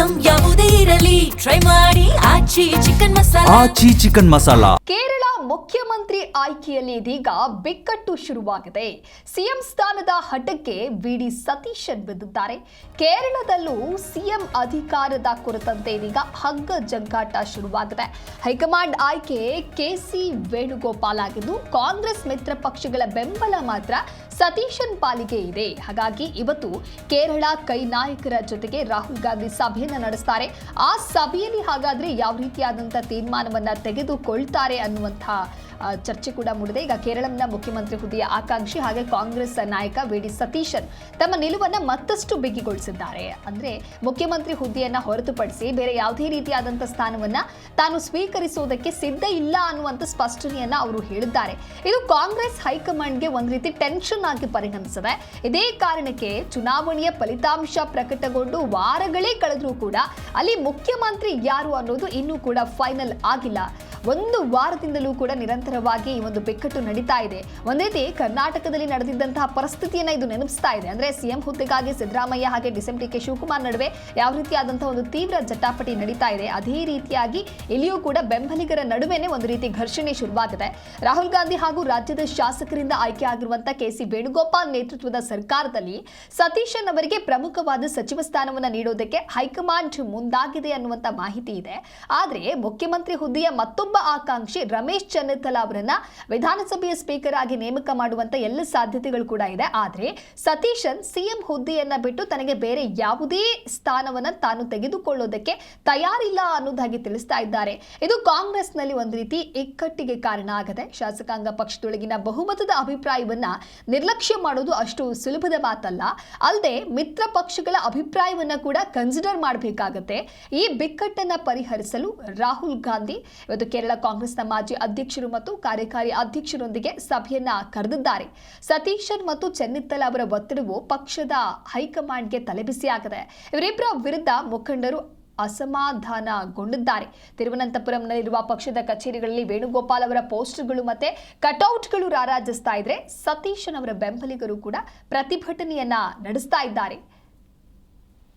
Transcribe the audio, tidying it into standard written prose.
Item ಯಾವುದೇ ಇರಲಿ try ಮಾಡಿ ಆಚಿ ಚಿಕನ್ ಮಸಾಲಾ. ಕೇರಳ ಮುಖ್ಯಮಂತ್ರಿ ಆಯ್ಕೆಯಲ್ಲಿ ಇದೀಗ ಬಿಕ್ಕಟ್ಟು ಶುರುವಾಗಿದೆ. ಸಿಎಂ ಸ್ಥಾನದ ಹಠಕ್ಕೆ ವಿಡಿ ಸತೀಶನ್ ಬಿದ್ದಿದ್ದಾರೆ. ಕೇರಳದಲ್ಲೂ ಸಿಎಂ ಅಧಿಕಾರದ ಕುರಿತಂತೆ ಇದೀಗ ಹಗ್ಗ ಜಗ್ಗಾಟ ಶುರುವಾಗಿದೆ. ಹೈಕಮಾಂಡ್ ಆಯ್ಕೆ ಕೆಸಿ ವೇಣುಗೋಪಾಲ್ ಆಗಿದ್ದು, ಕಾಂಗ್ರೆಸ್ ಮಿತ್ರ ಪಕ್ಷಗಳ ಬೆಂಬಲ ಮಾತ್ರ ಸತೀಶನ್ ಪಾಲಿಗೆ ಇದೆ. ಹಾಗಾಗಿ ಇವತ್ತು ಕೇರಳ ಕೈ ನಾಯಕರ ಜೊತೆಗೆ ರಾಹುಲ್ ಗಾಂಧಿ ಸಭೆಯನ್ನ ನಡೆಸ್ತಾರೆ. ಆ ಸಭೆಯಲ್ಲಿ ಹಾಗಾದ್ರೆ ಯಾವ ರೀತಿಯಾದಂತಹ ತೀರ್ಮಾನವನ್ನ ತೆಗೆದುಕೊಳ್ತಾರೆ ಅನ್ನುವಂತಹ ಚರ್ಚೆ ಕೂಡ ಮೂಡಿದೆ. ಈಗ ಕೇರಳಂನ ಮುಖ್ಯಮಂತ್ರಿ ಹುದ್ದೆಯ ಆಕಾಂಕ್ಷಿ ಹಾಗೆ ಕಾಂಗ್ರೆಸ್ ನಾಯಕ ವಿಡಿ ಸತೀಶನ್ ತಮ್ಮ ನಿಲುವನ್ನ ಮತ್ತಷ್ಟು ಬಿಗಿಗೊಳಿಸಿದ್ದಾರೆ. ಅಂದ್ರೆ ಮುಖ್ಯಮಂತ್ರಿ ಹುದ್ದೆಯನ್ನ ಹೊರತುಪಡಿಸಿ ಬೇರೆ ಯಾವುದೇ ರೀತಿಯಾದಂತಹ ಸ್ಥಾನವನ್ನ ತಾನು ಸ್ವೀಕರಿಸುವುದಕ್ಕೆ ಸಿದ್ಧ ಇಲ್ಲ ಅನ್ನುವಂತ ಸ್ಪಷ್ಟನೆಯನ್ನ ಅವರು ಹೇಳಿದ್ದಾರೆ. ಇದು ಕಾಂಗ್ರೆಸ್ ಹೈಕಮಾಂಡ್ಗೆ ಒಂದು ರೀತಿ ಟೆನ್ಷನ್ ಆಗಿ ಪರಿಣಮಿಸಿದೆ. ಇದೇ ಕಾರಣಕ್ಕೆ ಚುನಾವಣೆಯ ಫಲಿತಾಂಶ ಪ್ರಕಟಗೊಂಡು ವಾರಗಳೇ ಕಳೆದರೂ ಕೂಡ ಅಲ್ಲಿ ಮುಖ್ಯಮಂತ್ರಿ ಯಾರು ಅನ್ನೋದು ಇನ್ನೂ ಕೂಡ ಫೈನಲ್ ಆಗಿಲ್ಲ. ಒಂದು ವಾರದಿಂದಲೂ ಕೂಡ ನಿರಂತರವಾಗಿ ಈ ಒಂದು ಬಿಕ್ಕಟ್ಟು ನಡೀತಾ ಇದೆ. ಒಂದೇ ರೀತಿ ಕರ್ನಾಟಕದಲ್ಲಿ ನಡೆದಿದ್ದಂತಹ ಪರಿಸ್ಥಿತಿಯನ್ನ ಇದು ನೆನಪಿಸ್ತಾ ಇದೆ. ಅಂದ್ರೆ ಸಿಎಂ ಹುದ್ದೆಗಾಗಿ ಸಿದ್ದರಾಮಯ್ಯ ಹಾಗೆ ಡಿಕೆ ಶಿವಕುಮಾರ್ ನಡುವೆ ಯಾವ ರೀತಿಯಾದಂತಹ ಒಂದು ತೀವ್ರ ಜಟಾಪಟಿ ನಡೀತಾ ಇದೆ, ಅದೇ ರೀತಿಯಾಗಿ ಇಲ್ಲಿಯೂ ಕೂಡ ಬೆಂಬಲಿಗರ ನಡುವೆನೆ ಒಂದು ರೀತಿ ಘರ್ಷಣೆ ಶುರುವಾಗಿದೆ. ರಾಹುಲ್ ಗಾಂಧಿ ಹಾಗೂ ರಾಜ್ಯದ ಶಾಸಕರಿಂದ ಆಯ್ಕೆ ಆಗಿರುವಂತಹ ಕೆಸಿ ವೇಣುಗೋಪಾಲ್ ನೇತೃತ್ವದ ಸರ್ಕಾರದಲ್ಲಿ ಸತೀಶನ್ ಅವರಿಗೆ ಪ್ರಮುಖವಾದ ಸಚಿವ ಸ್ಥಾನವನ್ನ ನೀಡೋದಕ್ಕೆ ಹೈಕಮಾಂಡ್ ಮುಂದಾಗಿದೆ ಅನ್ನುವಂತ ಮಾಹಿತಿ ಇದೆ. ಆದ್ರೆ ಮುಖ್ಯಮಂತ್ರಿ ಹುದ್ದೆಯ ಮತ್ತೊಬ್ಬ ಆಕಾಂಕ್ಷಿ ರಮೇಶ್ ಚೆನ್ನಿತ್ತಲ ಅವರನ್ನ ವಿಧಾನಸಭೆಯ ಸ್ಪೀಕರ್ ಆಗಿ ನೇಮಕ ಮಾಡುವಂತ ಎಲ್ಲ ಸಾಧ್ಯತೆಗಳು ಕೂಡ ಇದೆ. ಆದ್ರೆ ಸತೀಶನ್ ಸಿಎಂ ಹುದ್ದೆಯನ್ನ ಬಿಟ್ಟು ತನಗೆ ಬೇರೆ ಯಾವುದೇ ಸ್ಥಾನವನ್ನ ತಾನು ತೆಗೆದುಕೊಳ್ಳೋದಕ್ಕೆ ತಯಾರಿಲ್ಲ ಅನ್ನೋದಾಗಿ ತಿಳಿಸ್ತಾ ಇದ್ದಾರೆ. ಇದು ಕಾಂಗ್ರೆಸ್ನಲ್ಲಿ ಒಂದು ರೀತಿ ಇಕ್ಕಟ್ಟಿಗೆ ಕಾರಣ ಆಗಿದೆ. ಶಾಸಕಾಂಗ ಪಕ್ಷದೊಳಗಿನ ಬಹುಮತದ ಅಭಿಪ್ರಾಯವನ್ನ ನಿರ್ಲಕ್ಷ್ಯ ಮಾಡೋದು ಅಷ್ಟು ಸುಲಭದ ಮಾತಲ್ಲ. ಅಲ್ಲದೆ ಮಿತ್ರ ಪಕ್ಷಗಳ ಅಭಿಪ್ರಾಯವನ್ನ ಕೂಡ ಕನ್ಸಿಡರ್ ಮಾಡಬೇಕಾಗತ್ತೆ. ಈ ಬಿಕ್ಕಟ್ಟನ್ನ ಪರಿಹರಿಸಲು ರಾಹುಲ್ ಗಾಂಧಿ ಇವತ್ತು ಕೇರಳ ಕಾಂಗ್ರೆಸ್ನ ಮಾಜಿ ಅಧ್ಯಕ್ಷರು ಮತ್ತು ಕಾರ್ಯಕಾರಿ ಅಧ್ಯಕ್ಷರೊಂದಿಗೆ ಸಭೆಯನ್ನ ಕರೆದಿದ್ದಾರೆ. ಸತೀಶನ್ ಮತ್ತು ಚೆನ್ನಿತ್ತಲ ಅವರ ಒತ್ತಡವು ಪಕ್ಷದ ಹೈಕಮಾಂಡ್ಗೆ ತಲೆಬಿಸಿಯಾಗಿದೆ. ಇವರಿಬ್ಬರ ವಿರುದ್ಧ ಮುಖಂಡರು ಅಸಮಾಧಾನಗೊಂಡಿದ್ದಾರೆ. ತಿರುವನಂತಪುರಂನಲ್ಲಿರುವ ಪಕ್ಷದ ಕಚೇರಿಗಳಲ್ಲಿ ವೇಣುಗೋಪಾಲ್ ಅವರ ಪೋಸ್ಟರ್ಗಳು ಮತ್ತೆ ಕಟೌಟ್ಗಳು ರಾರಾಜಿಸ್ತಾ ಇದ್ರೆ, ಸತೀಶನ್ ಅವರ ಬೆಂಬಲಿಗರು ಕೂಡ ಪ್ರತಿಭಟನೆಯನ್ನ ನಡೆಸ್ತಾ ಇದ್ದಾರೆ.